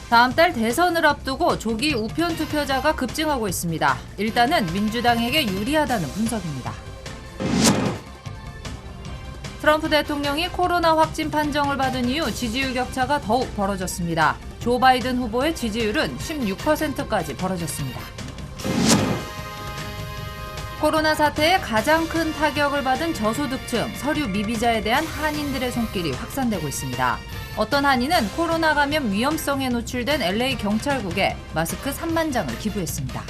다음 달 대선을 앞두고 조기 우편 투표자가 급증하고 있습니다. 일단은 민주당에게 유리하다는 분석입니다. 트럼프 대통령이 코로나 확진 판정을 받은 이후 지지율 격차가 더욱 벌어졌습니다. 조 바이든 후보의 지지율은 16%까지 벌어졌습니다. 코로나 사태에 가장 큰 타격을 받은 저소득층, 서류 미비자에 대한 한인들의 손길이 확산되고 있습니다. 어떤 한인은 코로나 감염 위험성에 노출된 LA 경찰국에 마스크 3만 장을 기부했습니다.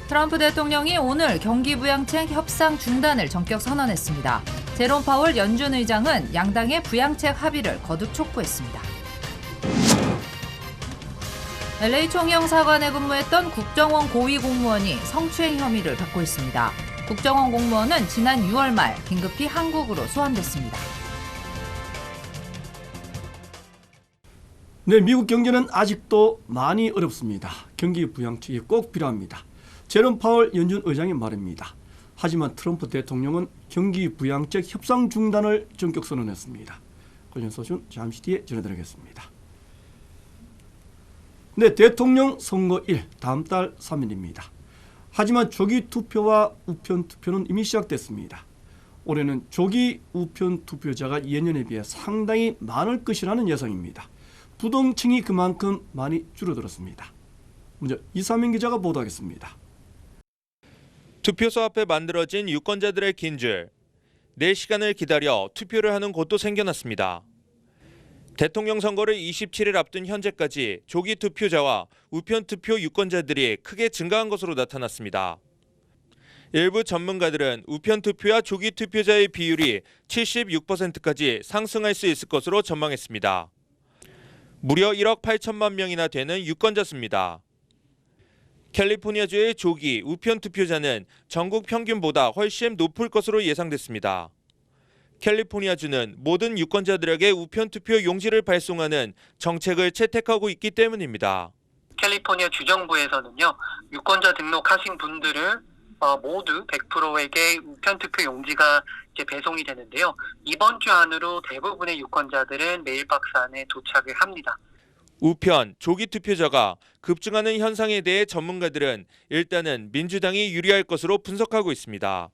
트럼프 대통령이 오늘 경기부양책 협상 중단을 전격 선언했습니다. 제롬 파월 연준 의장은 양당의 부양책 합의를 거듭 촉구했습니다. LA 총영사관에 근무했던 국정원 고위 공무원이 성추행 혐의를 받고 있습니다. 국정원 공무원은 지난 6월 말 긴급히 한국으로 소환됐습니다. 네, 미국 경제는 아직도 많이 어렵습니다. 경기 부양책이 꼭 필요합니다. 제롬 파월 연준 의장의 말입니다. 하지만 트럼프 대통령은 경기 부양책 협상 중단을 전격 선언했습니다. 관련 소식은 잠시 뒤에 전해드리겠습니다. 네, 대통령 선거일 다음 달 3일입니다. 하지만 조기 투표와 우편 투표는 이미 시작됐습니다. 올해는 조기 우편 투표자가 예년에 비해 상당히 많을 것이라는 예상입니다. 부동층이 그만큼 많이 줄어들었습니다. 먼저 이사민 기자가 보도하겠습니다. 투표소 앞에 만들어진 유권자들의 긴 줄. 4시간을 기다려 투표를 하는 곳도 생겨났습니다. 대통령 선거를 27일 앞둔 현재까지 조기 투표자와 우편 투표 유권자들이 크게 증가한 것으로 나타났습니다. 일부 전문가들은 우편 투표와 조기 투표자의 비율이 76%까지 상승할 수 있을 것으로 전망했습니다. 무려 1억 8천만 명이나 되는 유권자 수입니다. 캘리포니아주의 조기 우편 투표자는 전국 평균보다 훨씬 높을 것으로 예상됐습니다. 캘리포니아주는 모든 유권자들에게 우편 투표 용지를 발송하는 정책을 채택하고 있기 때문입니다. 캘리포니아 주정부에서는요, 유권자 등록하신 분들을 모두 100%에게 우편 투표 용지가 이제 배송이 되는데요. 이번 주 안으로 대부분의 유권자들은 메일박스 안에 도착을 합니다. 우편, 조기 투표자가 급증하는 현상에 대해 전문가들은 일단은 민주당이 유리할 것으로 분석하고 있습니다.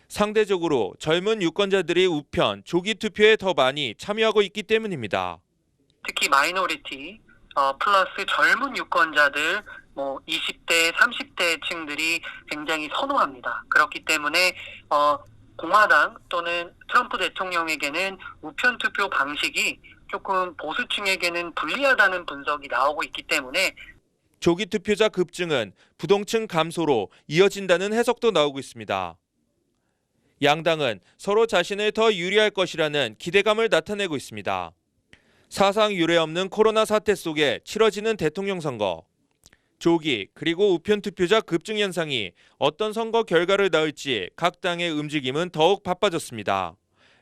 상대적으로 젊은 유권자들이 우편, 조기 투표에 더 많이 참여하고 있기 때문입니다. 특히 마이너리티 플러스 젊은 유권자들 20대, 30대 층들이 굉장히 선호합니다. 그렇기 때문에 공화당 또는 트럼프 대통령에게는 우편 투표 방식이 조금 보수층에게는 불리하다는 분석이 나오고 있기 때문에 조기 투표자 급증은 부동층 감소로 이어진다는 해석도 나오고 있습니다. 양당은 서로 자신을 더 유리할 것이라는 기대감을 나타내고 있습니다. 사상 유례 없는 코로나 사태 속에 치러지는 대통령 선거. 조기 그리고 우편 투표자 급증 현상이 어떤 선거 결과를 낳을지 각 당의 움직임은 더욱 바빠졌습니다.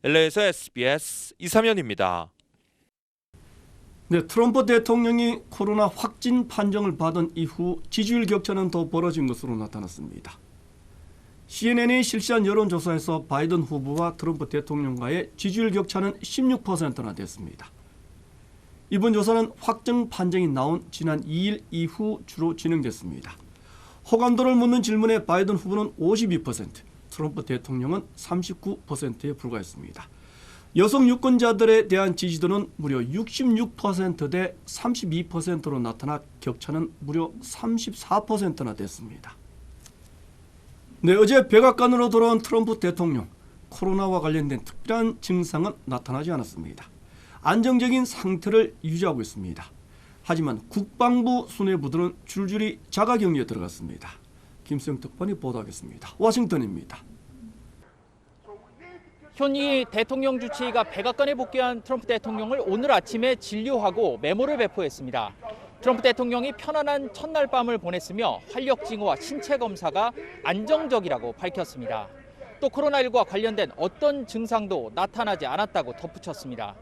LA에서 SBS 이삼현입니다. 네, 트럼프 대통령이 코로나 확진 판정을 받은 이후 지지율 격차는 더 벌어진 것으로 나타났습니다. CNN이 실시한 여론조사에서 바이든 후보와 트럼프 대통령과의 지지율 격차는 16%나 됐습니다. 이번 조사는 확정 판정이 나온 지난 2일 이후 주로 진행됐습니다. 호감도를 묻는 질문에 바이든 후보는 52%, 트럼프 대통령은 39%에 불과했습니다. 여성 유권자들에 대한 지지도는 무려 66%대 32%로 나타나 격차는 무려 34%나 됐습니다. 네, 어제 백악관으로 돌아온 트럼프 대통령. 코로나와 관련된 특별한 증상은 나타나지 않았습니다. 안정적인 상태를 유지하고 있습니다. 하지만 국방부 수뇌부들은 줄줄이 자가격리에 들어갔습니다. 김수영 특파원이 보도하겠습니다. 워싱턴입니다. 현이 대통령 주치의가 백악관에 복귀한 트럼프 대통령을 오늘 아침에 진료하고 메모를 배포했습니다. 트럼프 대통령이 편안한 첫날 밤을 보냈으며 활력 징후와 신체 검사가 안정적이라고 밝혔습니다. 또 코로나19와 관련된 어떤 증상도 나타나지 않았다고 덧붙였습니다.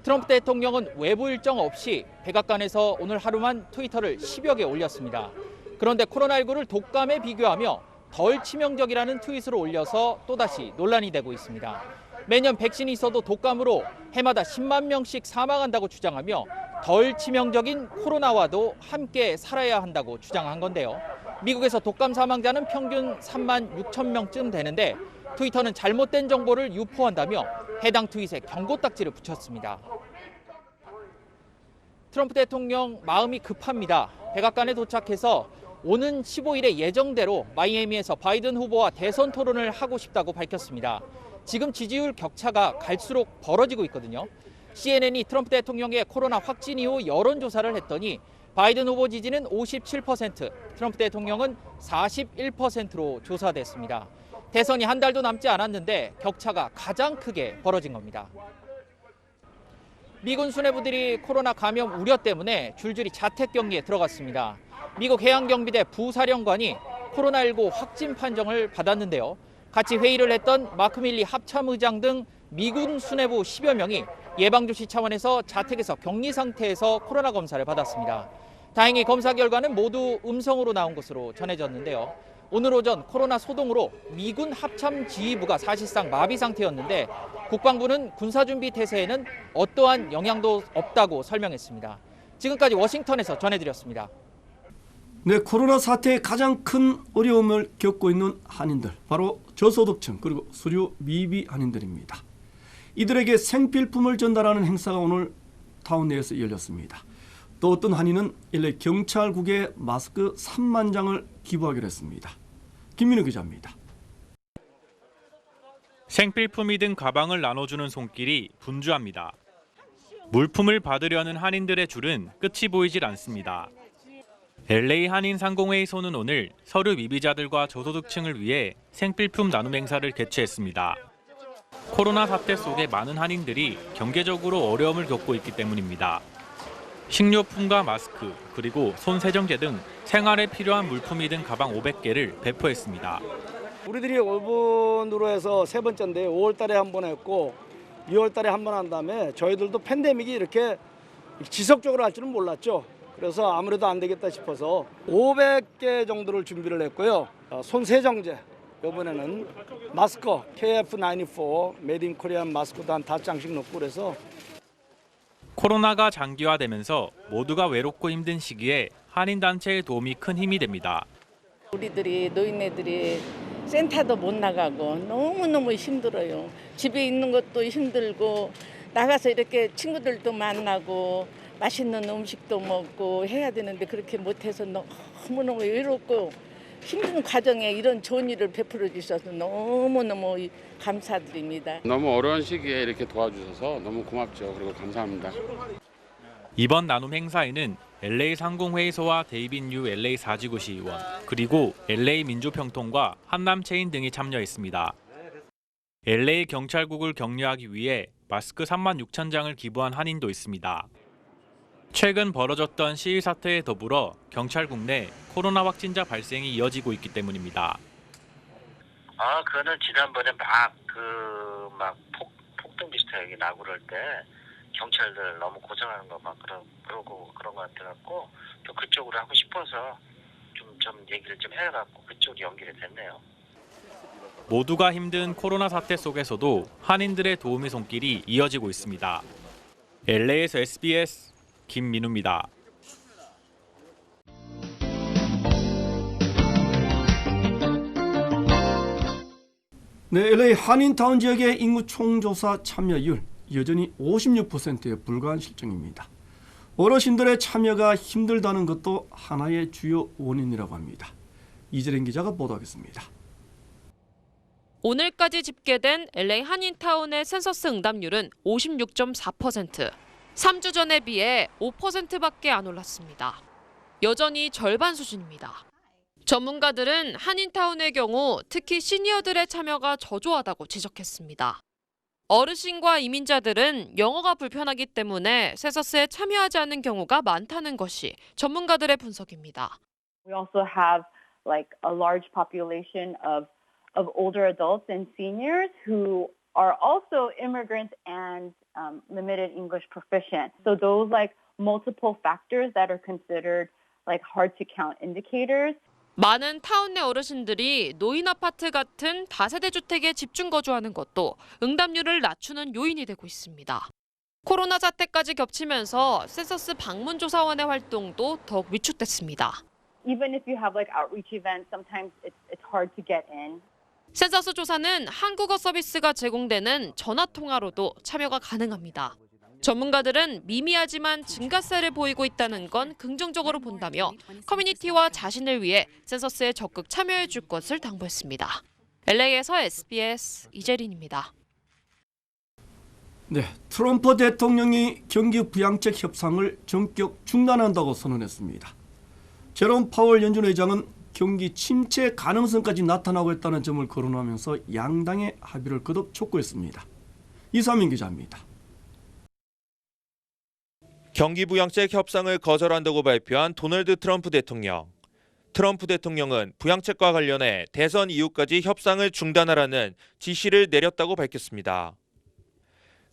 트럼프 대통령은 외부 일정 없이 백악관에서 오늘 하루만 트위터를 10여 개 올렸습니다. 그런데 코로나19를 독감에 비교하며 덜 치명적이라는 트윗을 올려서 또다시 논란이 되고 있습니다. 매년 백신이 있어도 독감으로 해마다 10만 명씩 사망한다고 주장하며 덜 치명적인 코로나와도 함께 살아야 한다고 주장한 건데요. 미국에서 독감 사망자는 평균 3만 6천 명쯤 되는데 트위터는 잘못된 정보를 유포한다며 해당 트윗에 경고 딱지를 붙였습니다. 트럼프 대통령 마음이 급합니다. 백악관에 도착해서 오는 15일에 예정대로 마이애미에서 바이든 후보와 대선 토론을 하고 싶다고 밝혔습니다. 지금 지지율 격차가 갈수록 벌어지고 있거든요. CNN이 트럼프 대통령의 코로나 확진 이후 여론조사를 했더니 바이든 후보 지지는 57%, 트럼프 대통령은 41%로 조사됐습니다. 대선이 한 달도 남지 않았는데 격차가 가장 크게 벌어진 겁니다. 미군 수뇌부들이 코로나 감염 우려 때문에 줄줄이 자택격리에 들어갔습니다. 미국 해양경비대 부사령관이 코로나19 확진 판정을 받았는데요. 같이 회의를 했던 마크 밀리 합참의장 등 미군 수뇌부 10여 명이 예방조치 차원에서 자택에서 격리 상태에서 코로나 검사를 받았습니다. 다행히 검사 결과는 모두 음성으로 나온 것으로 전해졌는데요. 오늘 오전 코로나 소동으로 미군 합참지휘부가 사실상 마비 상태였는데 국방부는 군사준비 태세에는 어떠한 영향도 없다고 설명했습니다. 지금까지 워싱턴에서 전해드렸습니다. 네, 코로나 사태에 가장 큰 어려움을 겪고 있는 한인들, 바로 저소득층 그리고 수류 미비 한인들입니다. 이들에게 생필품을 전달하는 행사가 오늘 타운 내에서 열렸습니다. 또 어떤 한인은 LA 경찰국에 마스크 3만 장을 기부하기로 했습니다. 김민우 기자입니다. 생필품이 든 가방을 나눠주는 손길이 분주합니다. 물품을 받으려는 한인들의 줄은 끝이 보이질 않습니다. LA 한인 상공회의소는 오늘 서류 미비자들과 저소득층을 위해 생필품 나눔 행사를 개최했습니다. 코로나 사태 속에 많은 한인들이 경제적으로 어려움을 겪고 있기 때문입니다. 식료품과 마스크, 그리고 손 세정제 등 생활에 필요한 물품이 든 가방 500개를 배포했습니다. 우리들이 올분으로 해서 세 번째인데 5월 달에 한 번 했고 6월 달에 한 번 한 다음에 저희들도 팬데믹이 이렇게 지속적으로 할 줄은 몰랐죠. 그래서 아무래도 안 되겠다 싶어서 500개 정도를 준비를 했고요. 손 세정제, 이번에는 마스크 KF94 메이드 인 코리안 마스크도 한 5장씩 넣고 그래서 코로나가 장기화되면서 모두가 외롭고 힘든 시기에 한인단체의 도움이 큰 힘이 됩니다. 우리들이 노인네들이 센터도 못 나가고 너무너무 힘들어요. 집에 있는 것도 힘들고 나가서 이렇게 친구들도 만나고 맛있는 음식도 먹고 해야 되는데 그렇게 못해서 너무너무 외롭고 힘든 과정에 이런 좋은 일을 베풀어 주셔서 너무너무 감사드립니다. 너무 어려운 시기에 이렇게 도와주셔서 너무 고맙죠. 그리고 감사합니다. 이번 나눔 행사에는 LA 상공회의소와 데이빗 유 LA 사지구시의원, 그리고 LA 민주평통과 한남체인 등이 참여했습니다. LA 경찰국을 격려하기 위해 마스크 3만 6천 장을 기부한 한인도 있습니다. 최근 벌어졌던 시위 사태에 더불어 경찰국 내 코로나 확진자 발생이 이어지고 있기 때문입니다. 그거는 지난번에 폭등 비슷하게 나고 그럴 때 경찰들 너무 고생하는 거 막 그러고 그런 거 같아갖고 또 그쪽으로 하고 싶어서 좀 얘기를 좀 해갖고 그쪽으로 연결이 됐네요. 모두가 힘든 코로나 사태 속에서도 한인들의 도움의 손길이 이어지고 있습니다. LA에서 SBS 김민우입니다. 네, LA 한인타운 지역의 인구 총조사 참여율 여전히 56%에 불과한 실정입니다. 어르신들의 참여가 힘들다는 것도 하나의 주요 원인이라고 합니다. 이재린 기자가 보도하겠습니다. 오늘까지 집계된 LA 한인타운의 센서스 응답률은 56.4%. 3주 전에 비해 5%밖에 안 올랐습니다. 여전히 절반 수준입니다. 전문가들은 한인타운의 경우 특히 시니어들의 참여가 저조하다고 지적했습니다. 어르신과 이민자들은 영어가 불편하기 때문에 센서스에 참여하지 않는 경우가 많다는 것이 전문가들의 분석입니다. We also have a large population of older adults and seniors who are also immigrants and limited English proficient. So those multiple factors that are considered hard to count indicators. 많은 타운 내 어르신들이 노인 아파트 같은 다세대 주택에 집중 거주하는 것도 응답률을 낮추는 요인이 되고 있습니다. 코로나 사태까지 겹치면서 센서스 방문조사원의 활동도 더욱 위축됐습니다. Even if you have like outreach events, sometimes it's hard to get in. 센서스 조사는 한국어 서비스가 제공되는 전화 통화로도 참여가 가능합니다. 전문가들은 미미하지만 증가세를 보이고 있다는 건 긍정적으로 본다며 커뮤니티와 자신을 위해 센서스에 적극 참여해 줄 것을 당부했습니다. LA에서 SBS 이재린입니다. 네, 트럼프 대통령이 경기 부양책 협상을 전격 중단한다고 선언했습니다. 제롬 파월 연준 의장은 경기 침체 가능성까지 나타나고 있다는 점을 거론하면서 양당의 합의를 거듭 촉구했습니다. 이상민 기자입니다. 경기 부양책 협상을 거절한다고 발표한 도널드 트럼프 대통령. 트럼프 대통령은 부양책과 관련해 대선 이후까지 협상을 중단하라는 지시를 내렸다고 밝혔습니다.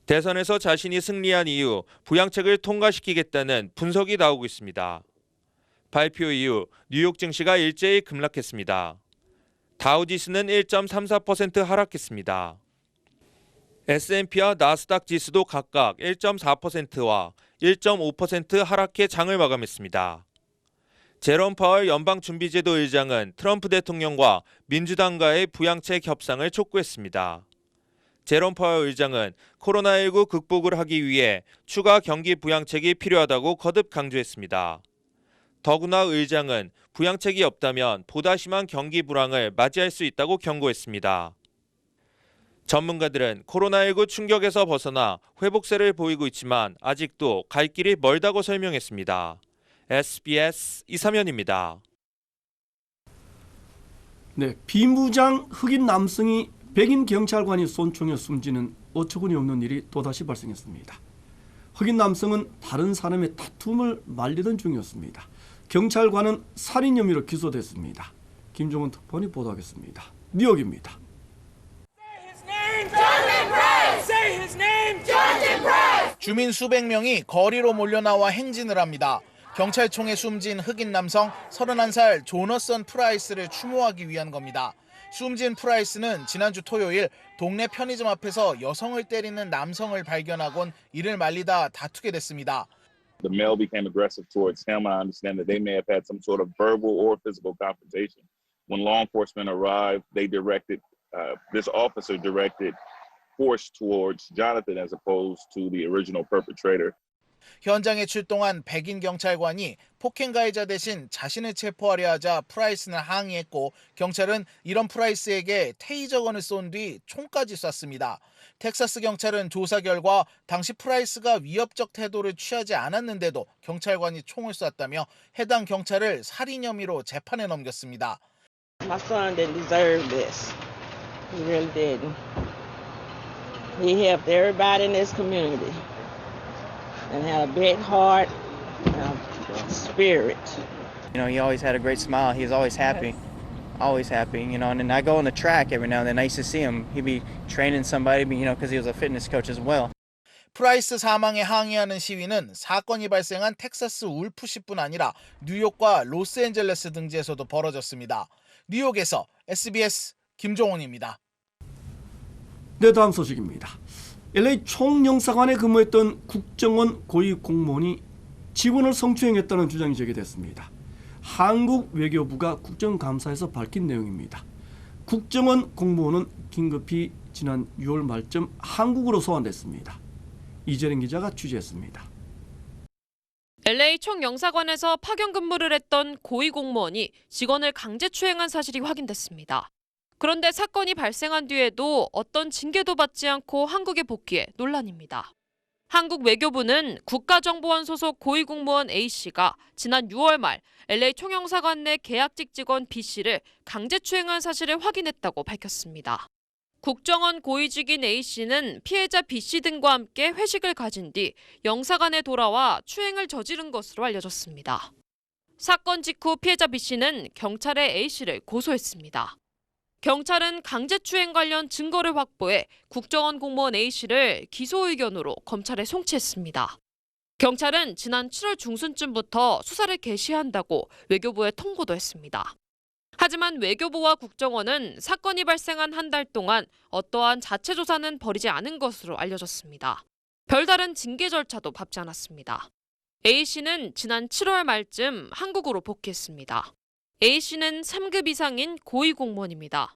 대선에서 자신이 승리한 이후 부양책을 통과시키겠다는 분석이 나오고 있습니다. 발표 이후 뉴욕 증시가 일제히 급락했습니다. 다우지수는 1.34% 하락했습니다. S&P와 나스닥 지수도 각각 1.4%와 1.5% 하락해 장을 마감했습니다. 제롬 파월 연방준비제도 의장은 트럼프 대통령과 민주당과의 부양책 협상을 촉구했습니다. 제롬 파월 의장은 코로나19 극복을 하기 위해 추가 경기 부양책이 필요하다고 거듭 강조했습니다. 더구나 의장은 부양책이 없다면 보다 심한 경기 불황을 맞이할 수 있다고 경고했습니다. 전문가들은 코로나19 충격에서 벗어나 회복세를 보이고 있지만 아직도 갈 길이 멀다고 설명했습니다. SBS 이삼현입니다. 네, 비무장 흑인 남성이 백인 경찰관이 쏜총에 숨지는 어처구니 없는 일이 또다시 발생했습니다. 흑인 남성은 다른 사람의 다툼을 말리던 중이었습니다. 경찰관은 살인 혐의로 기소됐습니다. 김종훈 특파원이 보도하겠습니다. 뉴욕입니다. 주민 수백 명이 거리로 몰려나와 행진을 합니다. 경찰총에 숨진 흑인 남성 31살 조너선 프라이스를 추모하기 위한 겁니다. 숨진 프라이스는 지난주 토요일 동네 편의점 앞에서 여성을 때리는 남성을 발견하곤 이를 말리다 다투게 됐습니다. The male became aggressive towards him. I understand that they may have had some sort of verbal or physical confrontation. When law enforcement arrived, this officer directed force towards Jonathan as opposed to the original perpetrator. 현장에 출동한 백인 경찰관이 폭행 가해자 대신 자신을 체포하려 하자 프라이스는 항의했고 경찰은 이런 프라이스에게 테이저건을 쏜 뒤 총까지 쐈습니다. 텍사스 경찰은 조사 결과 당시 프라이스가 위협적 태도를 취하지 않았는데도 경찰관이 총을 쐈다며 해당 경찰을 살인 혐의로 재판에 넘겼습니다. My son didn't deserve this. He really didn't. He helped everybody in this community. And had a big heart, a spirit. You know, he always had a great smile. He was always happy, you know. And then I go on the track every now and then. I used to see him. He'd be training somebody, you know, because he was a fitness coach as well. 프라이스 사망에 항의하는 시위는 사건이 발생한 텍사스 울프시뿐 아니라 뉴욕과 로스앤젤레스 등지에서도 벌어졌습니다. 뉴욕에서 SBS 김종훈입니다. 네, 다음 소식입니다. LA 총영사관에 근무했던 국정원 고위 공무원이 직원을 성추행했다는 주장이 제기됐습니다. 한국 외교부가 국정감사에서 밝힌 내용입니다. 국정원 공무원은 긴급히 지난 6월 말쯤 한국으로 소환됐습니다. 이재린 기자가 취재했습니다. LA 총영사관에서 파견 근무를 했던 고위 공무원이 직원을 강제추행한 사실이 확인됐습니다. 그런데 사건이 발생한 뒤에도 어떤 징계도 받지 않고 한국에 복귀해 논란입니다. 한국 외교부는 국가정보원 소속 고위공무원 A씨가 지난 6월 말 LA 총영사관 내 계약직 직원 B씨를 강제추행한 사실을 확인했다고 밝혔습니다. 국정원 고위직인 A씨는 피해자 B씨 등과 함께 회식을 가진 뒤 영사관에 돌아와 추행을 저지른 것으로 알려졌습니다. 사건 직후 피해자 B씨는 경찰에 A씨를 고소했습니다. 경찰은 강제추행 관련 증거를 확보해 국정원 공무원 A씨를 기소 의견으로 검찰에 송치했습니다. 경찰은 지난 7월 중순쯤부터 수사를 개시한다고 외교부에 통보도 했습니다. 하지만 외교부와 국정원은 사건이 발생한 한 달 동안 어떠한 자체 조사는 벌이지 않은 것으로 알려졌습니다. 별다른 징계 절차도 밟지 않았습니다. A씨는 지난 7월 말쯤 한국으로 복귀했습니다. A씨는 3급 이상인 고위공무원입니다.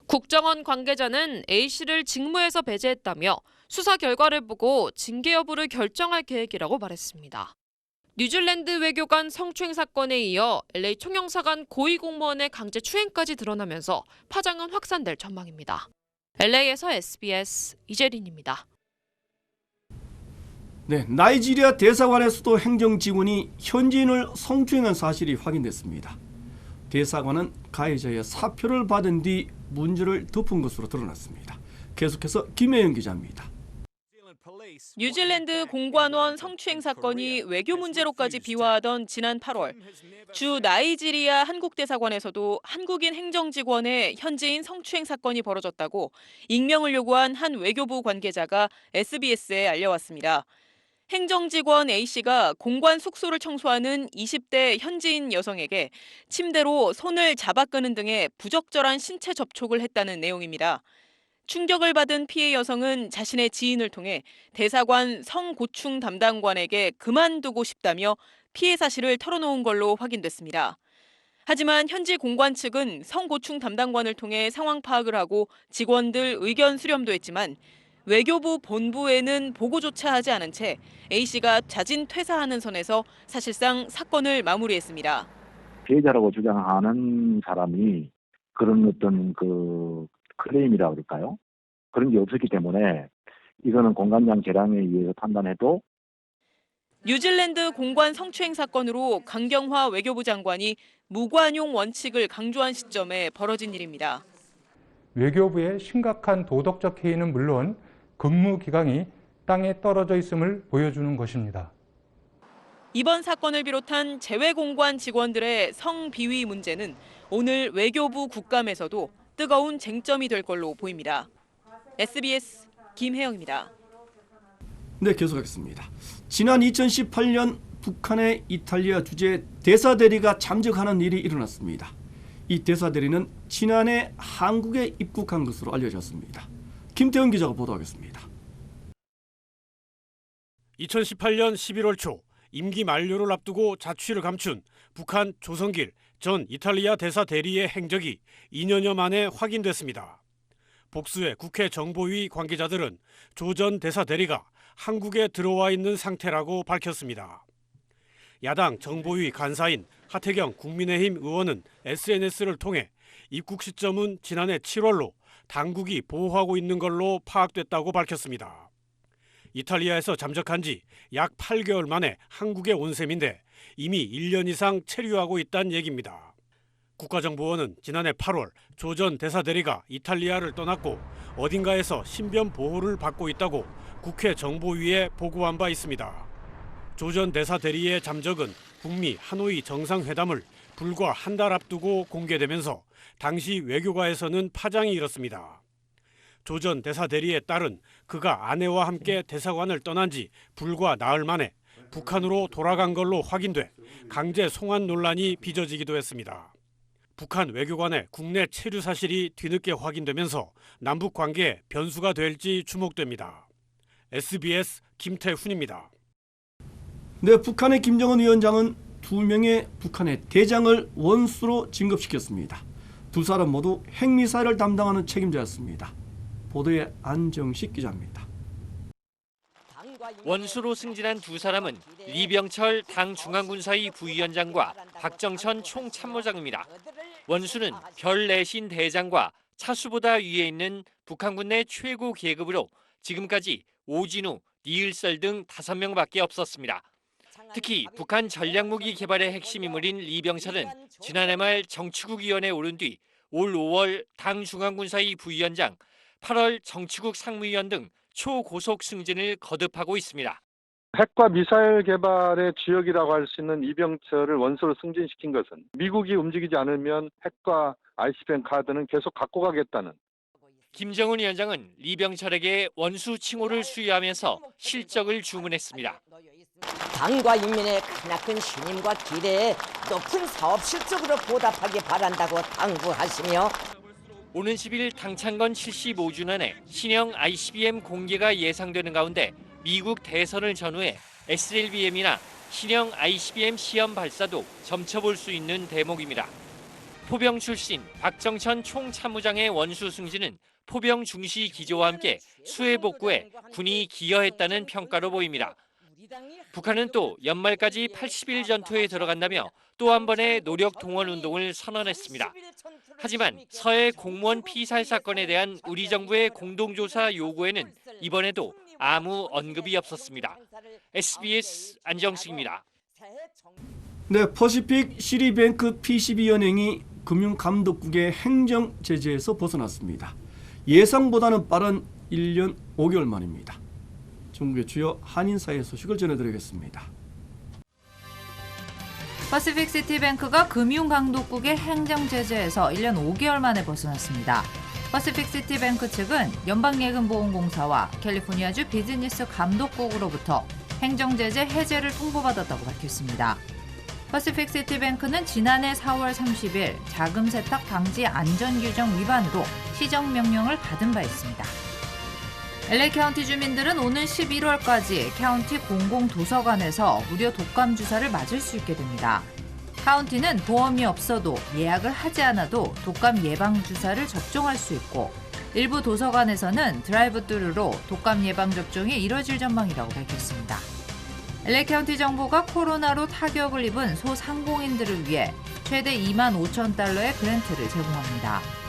국정원 관계자는 A씨를 직무에서 배제했다며 수사 결과를 보고 징계 여부를 결정할 계획이라고 말했습니다. 뉴질랜드 외교관 성추행 사건에 이어 LA 총영사관 고위공무원의 강제 추행까지 드러나면서 파장은 확산될 전망입니다. LA에서 SBS 이재린입니다. 네, 나이지리아 대사관에서도 행정직원이 현지인을 성추행한 사실이 확인됐습니다. 대사관은 가해자의 사표를 받은 뒤 문제를 덮은 것으로 드러났습니다. 계속해서 김혜영 기자입니다. 뉴질랜드 공관원 성추행 사건이 외교 문제로까지 비화하던 지난 8월, 주 나이지리아 한국대사관에서도 한국인 행정직원의 현지인 성추행 사건이 벌어졌다고 익명을 요구한 한 외교부 관계자가 SBS에 알려왔습니다. 행정직원 A씨가 공관 숙소를 청소하는 20대 현지인 여성에게 침대로 손을 잡아 끄는 등의 부적절한 신체 접촉을 했다는 내용입니다. 충격을 받은 피해 여성은 자신의 지인을 통해 대사관 성고충 담당관에게 그만두고 싶다며 피해 사실을 털어놓은 걸로 확인됐습니다. 하지만 현지 공관 측은 성고충 담당관을 통해 상황 파악을 하고 직원들 의견 수렴도 했지만 외교부 본부에는 보고조차 하지 않은 채 A씨가 자진 퇴사하는 선에서 사실상 사건을 마무리했습니다. 피해자라고 주장하는 사람이 그런 어떤 클레임이라 그럴까요? 그런 게 없었기 때문에 이거는 공관장 재량에 의해서 판단해도 뉴질랜드 공관 성추행 사건으로 강경화 외교부 장관이 무관용 원칙을 강조한 시점에 벌어진 일입니다. 외교부의 심각한 도덕적 해이는 물론 근무 기강이 땅에 떨어져 있음을 보여주는 것입니다. 이번 사건을 비롯한 재외공관 직원들의 성비위 문제는 오늘 외교부 국감에서도 뜨거운 쟁점이 될 걸로 보입니다. SBS 김혜영입니다. 네, 계속하겠습니다. 지난 2018년 북한의 이탈리아 주재 대사대리가 잠적하는 일이 일어났습니다. 이 대사대리는 지난해 한국에 입국한 것으로 알려졌습니다. 김태훈 기자가 보도하겠습니다. 2018년 11월 초 임기 만료를 앞두고 자취를 감춘 북한 조성길 전 이탈리아 대사 대리의 행적이 2년여 만에 확인됐습니다. 복수의 국회 정보위 관계자들은 조 전 대사 대리가 한국에 들어와 있는 상태라고 밝혔습니다. 야당 정보위 간사인 하태경 국민의힘 의원은 SNS를 통해 입국 시점은 지난해 7월로 당국이 보호하고 있는 걸로 파악됐다고 밝혔습니다. 이탈리아에서 잠적한 지 약 8개월 만에 한국에 온 셈인데 이미 1년 이상 체류하고 있다는 얘기입니다. 국가정보원은 지난해 8월 조 전 대사 대리가 이탈리아를 떠났고 어딘가에서 신변 보호를 받고 있다고 국회 정보위에 보고한 바 있습니다. 조 전 대사 대리의 잠적은 북미 하노이 정상회담을 불과 한 달 앞두고 공개되면서 당시 외교가에서는 파장이 일었습니다. 조 전 대사 대리의 딸은 그가 아내와 함께 대사관을 떠난 지 불과 나흘 만에 북한으로 돌아간 걸로 확인돼 강제 송환 논란이 빚어지기도 했습니다. 북한 외교관의 국내 체류 사실이 뒤늦게 확인되면서 남북 관계에 변수가 될지 주목됩니다. SBS 김태훈입니다. 네, 북한의 김정은 위원장은 2명의 북한의 대장을 원수로 진급시켰습니다. 두 사람 모두 핵미사일을 담당하는 책임자였습니다. 보도에 안정식 기자입니다. 원수로 승진한 두 사람은 리병철 당 중앙군사위 부위원장과 박정천 총참모장입니다. 원수는 별 내신 대장과 차수보다 위에 있는 북한군 내 최고 계급으로 지금까지 오진우, 니을설 등 5명밖에 없었습니다. 특히 북한 전략무기 개발의 핵심 인물인 리병철은 지난해 말 정치국위원회에 오른 뒤 올 5월 당 중앙군사위 부위원장, 8월 정치국 상무위원 등 초고속 승진을 거듭하고 있습니다. 핵과 미사일 개발의 주역이라고 할 수 있는 이병철을 원수로 승진시킨 것은 미국이 움직이지 않으면 핵과 ICBM 카드는 계속 갖고 가겠다는. 김정은 위원장은 리병철에게 원수 칭호를 수여하면서 실적을 주문했습니다. 당과 인민의 크나큰 신임과 기대에 높은 사업 실적으로 보답하기 바란다고 당부하시며 오는 10일 당 창건 75주년에 신형 ICBM 공개가 예상되는 가운데 미국 대선을 전후해 SLBM이나 신형 ICBM 시험 발사도 점쳐볼 수 있는 대목입니다. 포병 출신 박정천 총참모장의 원수 승진은 포병 중시 기조와 함께 수해 복구에 군이 기여했다는 평가로 보입니다. 북한은 또 연말까지 80일 전투에 들어간다며 또 한 번의 노력 동원 운동을 선언했습니다. 하지만 서해 공무원 피살 사건에 대한 우리 정부의 공동조사 요구에는 이번에도 아무 언급이 없었습니다. SBS 안정식입니다. 네, 퍼시픽 시리뱅크 PCB은행이 금융감독국의 행정 제재에서 벗어났습니다. 예상보다는 빠른 1년 5개월 만입니다. 중국의 주요 한인사회 소식을 전해드리겠습니다. 퍼시픽시티뱅크가 금융감독국의 행정 제재에서 1년 5개월 만에 벗어났습니다. 퍼시픽시티뱅크 측은 연방예금보험공사와 캘리포니아주 비즈니스 감독국으로부터 행정 제재 해제를 통보받았다고 밝혔습니다. 퍼시픽시티뱅크는 지난해 4월 30일 자금 세탁 방지 안전규정 위반으로 시정명령을 받은 바 있습니다. LA 카운티 주민들은 오는 11월까지 카운티 공공도서관에서 무료 독감 주사를 맞을 수 있게 됩니다. 카운티는 보험이 없어도 예약을 하지 않아도 독감 예방 주사를 접종할 수 있고 일부 도서관에서는 드라이브스루로 독감 예방 접종이 이뤄질 전망이라고 밝혔습니다. LA 카운티 정부가 코로나로 타격을 입은 소상공인들을 위해 최대 25,000달러의 그랜트를 제공합니다.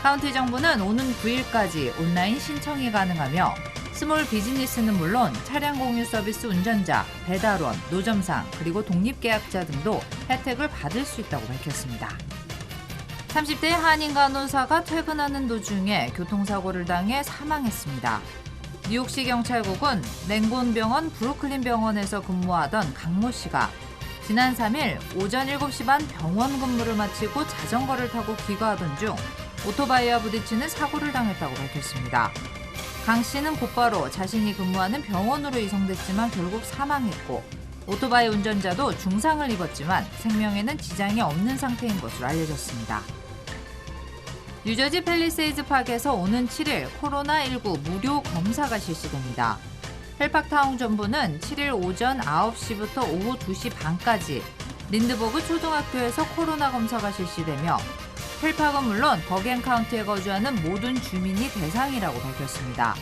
카운티 정부는 오는 9일까지 온라인 신청이 가능하며 스몰 비즈니스는 물론 차량 공유 서비스 운전자, 배달원, 노점상, 그리고 독립계약자 등도 혜택을 받을 수 있다고 밝혔습니다. 30대 한인 간호사가 퇴근하는 도중에 교통사고를 당해 사망했습니다. 뉴욕시 경찰국은 랭곤병원 브루클린 병원에서 근무하던 강모 씨가 지난 3일 오전 7시 반 병원 근무를 마치고 자전거를 타고 귀가하던 중 오토바이와 부딪히는 사고를 당했다고 밝혔습니다. 강 씨는 곧바로 자신이 근무하는 병원으로 이송됐지만 결국 사망했고 오토바이 운전자도 중상을 입었지만 생명에는 지장이 없는 상태인 것으로 알려졌습니다. 뉴저지 팰리세이드 파크에서 오는 7일 코로나19 무료 검사가 실시됩니다. 펠팍타운 정부는 7일 오전 9시부터 오후 2시 반까지 린드버그 초등학교에서 코로나 검사가 실시되며 펠팍은 물론 버겐 카운티에 거주하는 모든 주민이 대상이라고 밝혔습니다.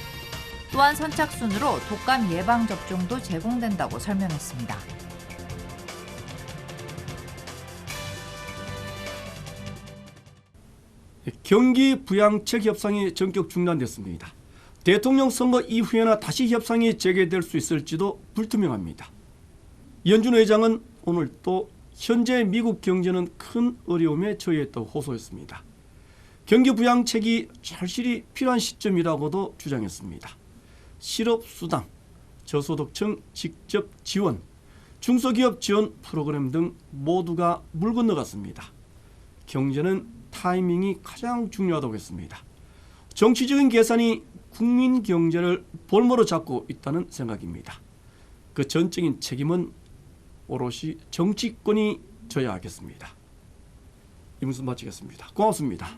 또한 선착순으로 독감 예방 접종도 제공된다고 설명했습니다. 경기 부양책 협상이 전격 중단됐습니다. 대통령 선거 이후에나 다시 협상이 재개될 수 있을지도 불투명합니다. 이현준 회장은 오늘 또 현재 미국 경제는 큰 어려움에 처했다고 호소했습니다. 경기 부양책이 절실히 필요한 시점이라고도 주장했습니다. 실업수당, 저소득층 직접 지원, 중소기업 지원 프로그램 등 모두가 물 건너갔습니다. 경제는 타이밍이 가장 중요하다고 했습니다. 정치적인 계산이 국민 경제를 볼모로 잡고 있다는 생각입니다. 그 전적인 책임은 오롯이 정치권이 져야 하겠습니다. 이 뉴스 마치겠습니다. 고맙습니다.